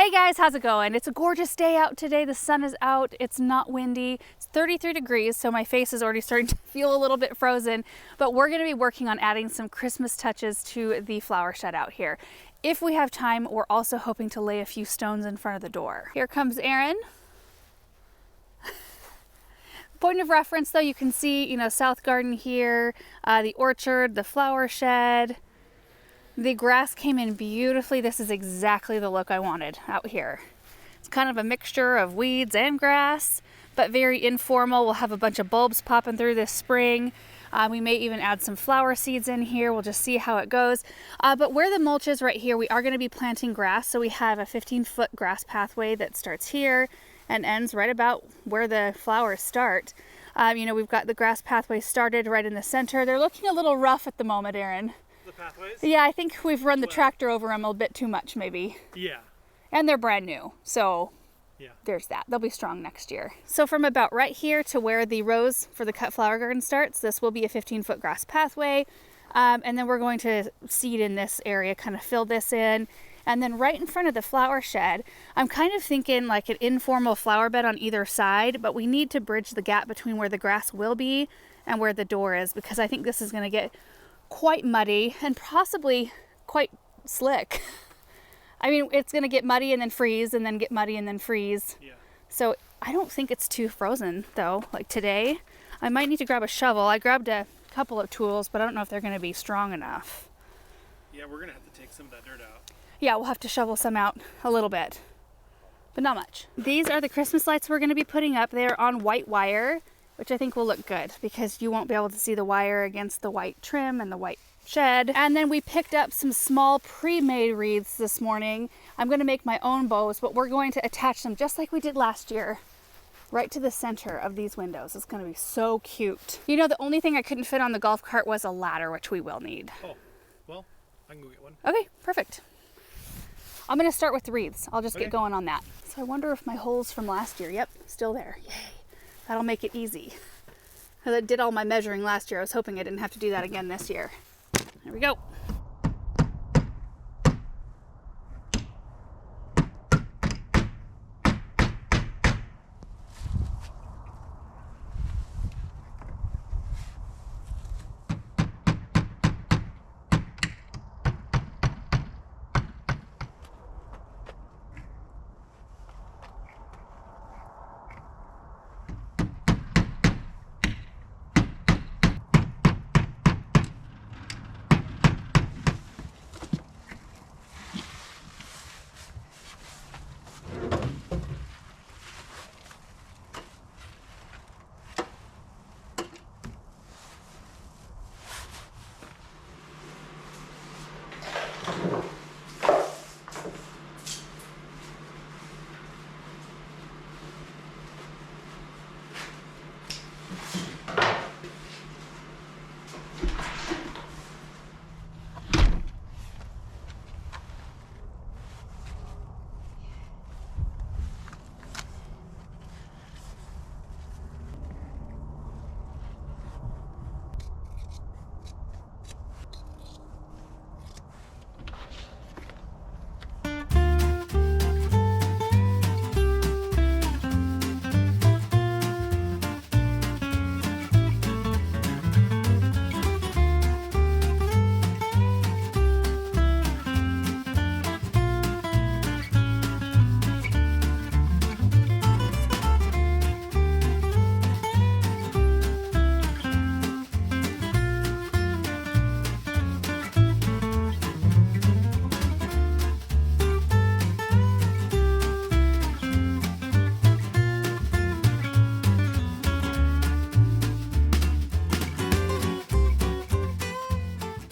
Hey guys, how's it going? It's a gorgeous day out today. The sun is out. It's not windy. It's 33 degrees, so my face is already starting to feel a little bit frozen. But we're going to be working on adding some Christmas touches to the flower shed out here. If we have time, we're also hoping to lay a few stones in front of the door. Here comes Aaron. Point of reference though, you can see, South Garden here, the orchard, the flower shed. The grass came in beautifully. This is exactly the look I wanted out here. It's kind of a mixture of weeds and grass, but very informal. We'll have a bunch of bulbs popping through this spring. We may even add some flower seeds in here. We'll just see how it goes. But where the mulch is right here, we are going to be planting grass. So we have a 15-foot grass pathway that starts here and ends right about where the flowers start. We've got the grass pathway started right in the center. They're looking a little rough at the moment, Aaron. The pathways? Yeah, I think we've run the tractor over them a bit too much, maybe. Yeah. And they're brand new, so yeah, there's that. They'll be strong next year. So from about right here to where the rows for the cut flower garden starts, this will be a 15-foot grass pathway. And then we're going to seed in this area, kind of fill this in. And then right in front of the flower shed, I'm kind of thinking like an informal flower bed on either side, but we need to bridge the gap between where the grass will be and where the door is, because I think this is going to get quite muddy and possibly quite slick. I mean, it's going to get muddy and then freeze and then get muddy and then freeze. Yeah. So I don't think it's too frozen though. Like today, I might need to grab a shovel. I grabbed a couple of tools, but I don't know if they're going to be strong enough. Yeah, we're going to have to take some of that dirt out. Yeah, we'll have to shovel some out a little bit, but not much. These are the Christmas lights we're going to be putting up. They're on white wire, which I think will look good because you won't be able to see the wire against the white trim and the white shed. And then we picked up some small pre-made wreaths this morning. I'm going to make my own bows, but we're going to attach them just like we did last year, right to the center of these windows. It's going to be so cute. The only thing I couldn't fit on the golf cart was a ladder, which we will need. Oh, well, I can go get one. Okay, perfect. I'm going to start with the wreaths. I'll just Okay. get going on that. So I wonder if my holes from last year, yep, still there. Yay. That'll make it easy. Because I did all my measuring last year. I was hoping I didn't have to do that again this year. There we go.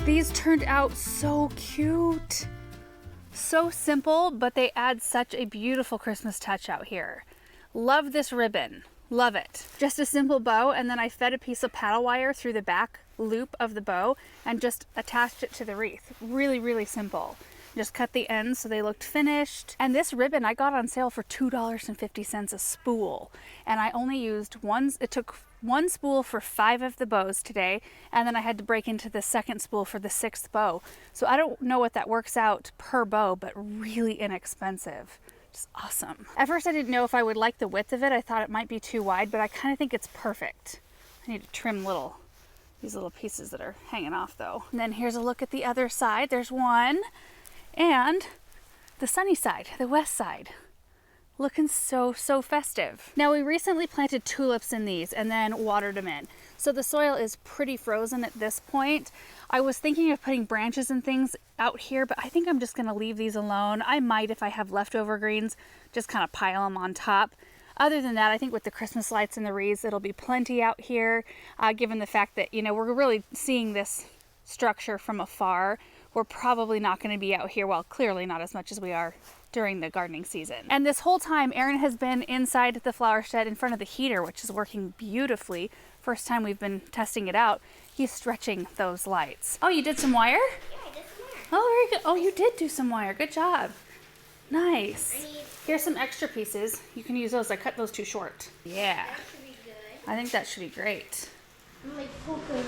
These turned out so cute. So simple, but they add such a beautiful Christmas touch out here. Love this ribbon. Love it. Just a simple bow, and then I fed a piece of paddle wire through the back loop of the bow and just attached it to the wreath. Really, really simple. Just cut the ends so they looked finished. And this ribbon I got on sale for $2.50 a spool. And I only used one, it took one spool for 5 of the bows today, and then I had to break into the second spool for the 6th bow. So I don't know what that works out per bow, but really inexpensive. It's awesome. At first I didn't know if I would like the width of it. I thought it might be too wide, but I kind of think it's perfect. I need to trim these little pieces that are hanging off though. And then here's a look at the other side. There's one, and the sunny side, the west side. Looking so festive. Now we recently planted tulips in these and then watered them in. So the soil is pretty frozen at this point. I was thinking of putting branches and things out here, but I think I'm just gonna leave these alone. I might, if I have leftover greens, just kind of pile them on top. Other than that, I think with the Christmas lights and the wreaths, it'll be plenty out here, given the fact that, you know, we're really seeing this structure from afar. We're probably not gonna be out here, well, clearly not as much as we are during the gardening season. And this whole time, Aaron has been inside the flower shed in front of the heater, which is working beautifully. First time we've been testing it out. He's stretching those lights. Oh, you did some wire? Yeah, I did some wire. Oh, very good. Oh, you did do some wire. Good job. Nice. Here's some extra pieces. You can use those. I cut those too short. Yeah. That should be good. I think that should be great. I'm like poking.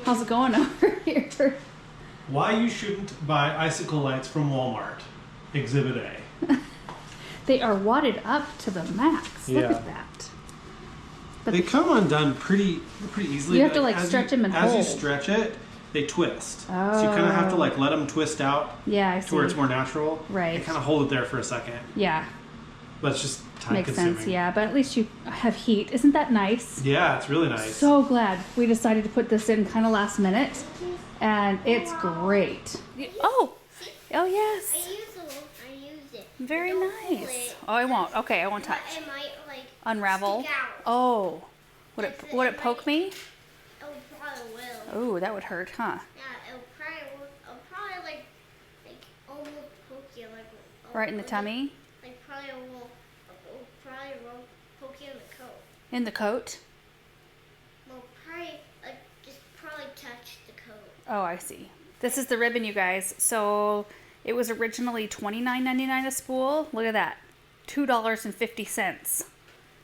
How's it going over here? Why you shouldn't buy icicle lights from Walmart. Exhibit A. They are wadded up to the max. Look Yeah. at that. But They come undone pretty easily. You have to, but like, as stretch them and As you hold. stretch it, they twist. So you kind of have to like let them twist out yeah, I to where it's see. more natural. Right. And kind of hold it there for a second. Yeah, But it's just time makes consuming. sense. Yeah, but at least you have heat. Isn't that nice? Yeah, it's really nice. So glad we decided to put this in kind of last minute, and it's great. Oh, oh I yes, use it. very Don't pull nice. it. Oh, I won't. Okay, I won't touch. It might like Unravel. stick out. Oh, would it poke me? It probably will. Oh, that would hurt, huh? Yeah, it'll probably like almost poke you like Right in the like- tummy, Like probably will poke you in the coat. in the coat. Well, probably like just probably touch the coat. Oh, I see. This is the ribbon, you guys. So it was originally $29.99 a spool. Look at that, $2.50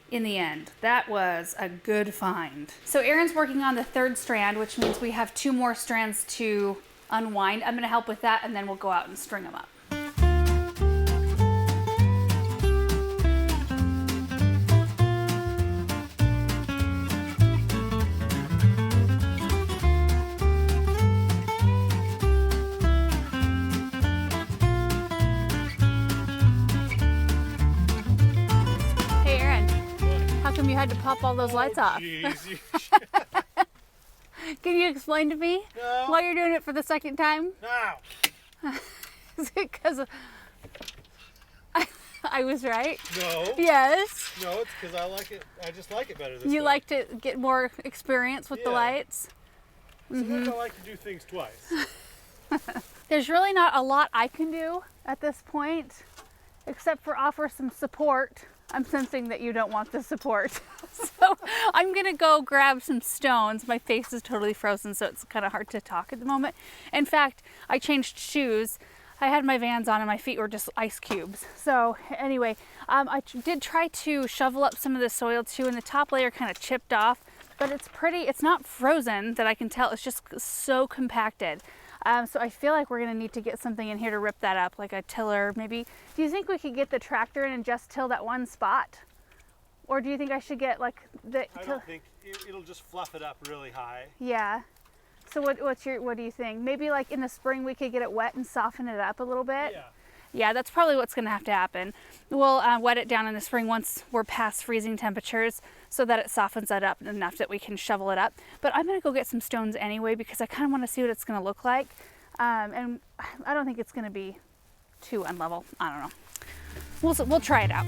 in the end. That was a good find. So Aaron's working on the third strand, which means we have 2 more strands to unwind. I'm gonna help with that, and then we'll go out and string them up. Hey Aaron, how come you had to pop all those lights off? Jeez. Can you explain to me No. why you're doing it for the second time? Now. Is it because I was right? No. Yes. No, it's because I like it. I just like it better this You way. like to get more experience with the Yeah. lights? Sometimes I like to do things twice. There's really not a lot I can do at this point, except for offer some support. I'm sensing that you don't want the support. So I'm gonna go grab some stones. My face is totally frozen, so it's kind of hard to talk at the moment. In fact, I changed shoes. I had my Vans on and my feet were just ice cubes. So anyway, I did try to shovel up some of the soil too, and the top layer kind of chipped off, but it's pretty, it's not frozen that I can tell. It's just so compacted. So I feel like we're gonna need to get something in here to rip that up, like a tiller maybe. Do you think we could get the tractor in and just till that one spot? Or do you think I should get like the, I don't think it'll just fluff it up really high. yeah. So what do you think? Maybe like in the spring we could get it wet and soften it up a little bit? Yeah. Yeah, that's probably what's gonna have to happen. We'll wet it down in the spring once we're past freezing temperatures so that it softens it up enough that we can shovel it up. But I'm gonna go get some stones anyway because I kind of want to see what it's gonna look like. And I don't think it's gonna be too unlevel. I don't know. We'll try it out.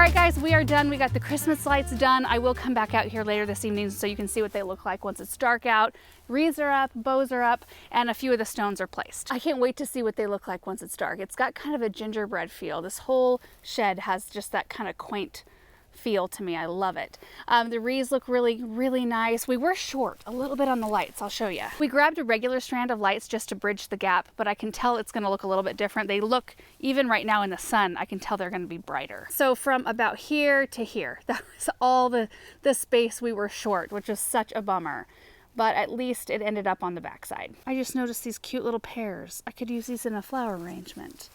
right, guys, we are done. We got the Christmas lights done. I will come back out here later this evening so you can see what they look like once it's dark out. Wreaths are up, bows are up, and a few of the stones are placed. I can't wait to see what they look like once it's dark. It's got kind of a gingerbread feel. This whole shed has just that kind of quaint feel to me. I love it. The wreaths look really, really nice. We were short a little bit on the lights. I'll show you. We grabbed a regular strand of lights just to bridge the gap, but I can tell it's going to look a little bit different. They look, even right now in the sun, I can tell they're going to be brighter. So from about here to here, that was all the space we were short, which is such a bummer. But at least it ended up on the backside. I just noticed these cute little pears. I could use these in a flower arrangement.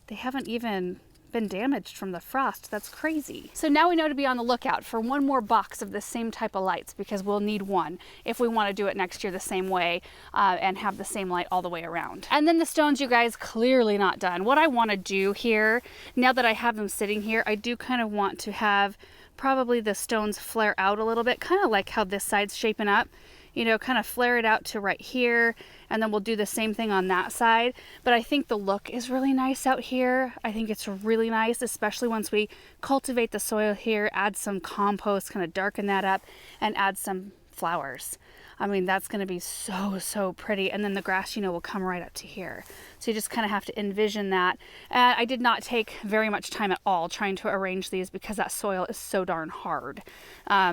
They haven't even been damaged from the frost. That's crazy. So now we know to be on the lookout for one more box of the same type of lights, because we'll need one if we want to do it next year the same way and have the same light all the way around. And then the stones, you guys, clearly not done. What I want to do here, now that I have them sitting here, I do kind of want to have probably the stones flare out a little bit, kind of like how this side's shaping up. You know, kind of flare it out to right here, and then we'll do the same thing on that side. But I think the look is really nice out here. I think it's really nice, especially once we cultivate the soil here, add some compost, kind of darken that up, and add some flowers. I mean, that's going to be so, so pretty. And then the grass, you know, will come right up to here. So you just kind of have to envision that. I did not take very much time at all trying to arrange these because that soil is so darn hard.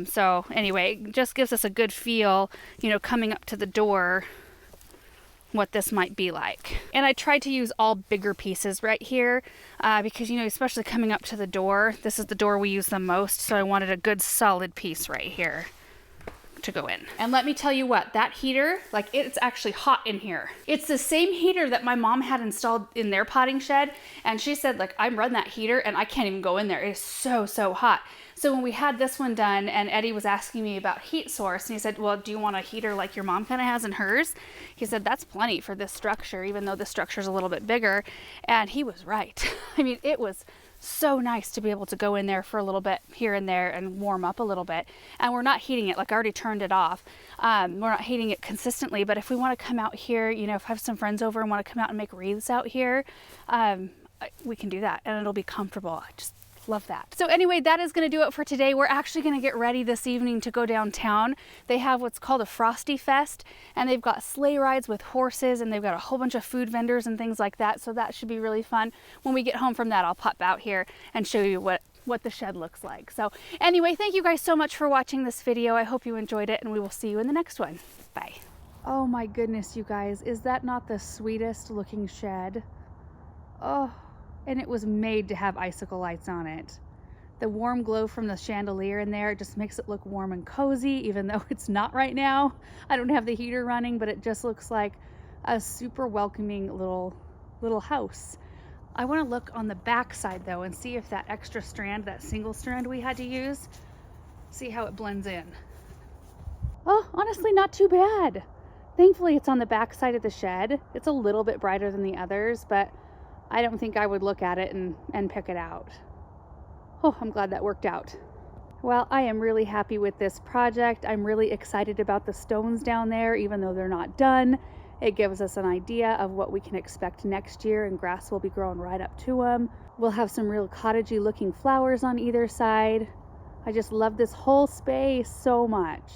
So anyway, it just gives us a good feel, you know, coming up to the door, what this might be like. And I tried to use all bigger pieces right here because, you know, especially coming up to the door, this is the door we use the most. So I wanted a good solid piece right here to go in. And let me tell you what, that heater, like, it's actually hot in here. It's the same heater that my mom had installed in their potting shed, and she said, like, I run that heater and I can't even go in there. It is so, so hot. So when we had this one done and Eddie was asking me about heat source, and he said, well, do you want a heater like your mom kind of has in hers? He said, that's plenty for this structure, even though the structure is a little bit bigger. And he was right. I mean, it was so nice to be able to go in there for a little bit here and there and warm up a little bit. And we're not heating it, like I already turned it off. We're not heating it consistently, but if we want to come out here, you know, if I have some friends over and want to come out and make wreaths out here, we can do that and it'll be comfortable. I just love that. So anyway, that is going to do it for today. We're actually going to get ready this evening to go downtown. They have what's called a Frosty Fest, and they've got sleigh rides with horses, and they've got a whole bunch of food vendors and things like that. So that should be really fun. When we get home from that, I'll pop out here and show you what the shed looks like. So anyway, thank you guys so much for watching this video. I hope you enjoyed it, and we will see you in the next one. Bye. Oh my goodness, you guys, is that not the sweetest looking shed? Oh. And it was made to have icicle lights on it. The warm glow from the chandelier in there just makes it look warm and cozy, even though it's not right now. I don't have the heater running, but it just looks like a super welcoming little house. I want to look on the back side though and see if that extra strand, that single strand we had to use, see how it blends in. Oh, honestly, not too bad. Thankfully, it's on the back side of the shed. It's a little bit brighter than the others, but I don't think I would look at it and pick it out. Oh, I'm glad that worked out. Well, I am really happy with this project. I'm really excited about the stones down there, even though they're not done. It gives us an idea of what we can expect next year, and grass will be growing right up to them. We'll have some real cottagey looking flowers on either side. I just love this whole space so much.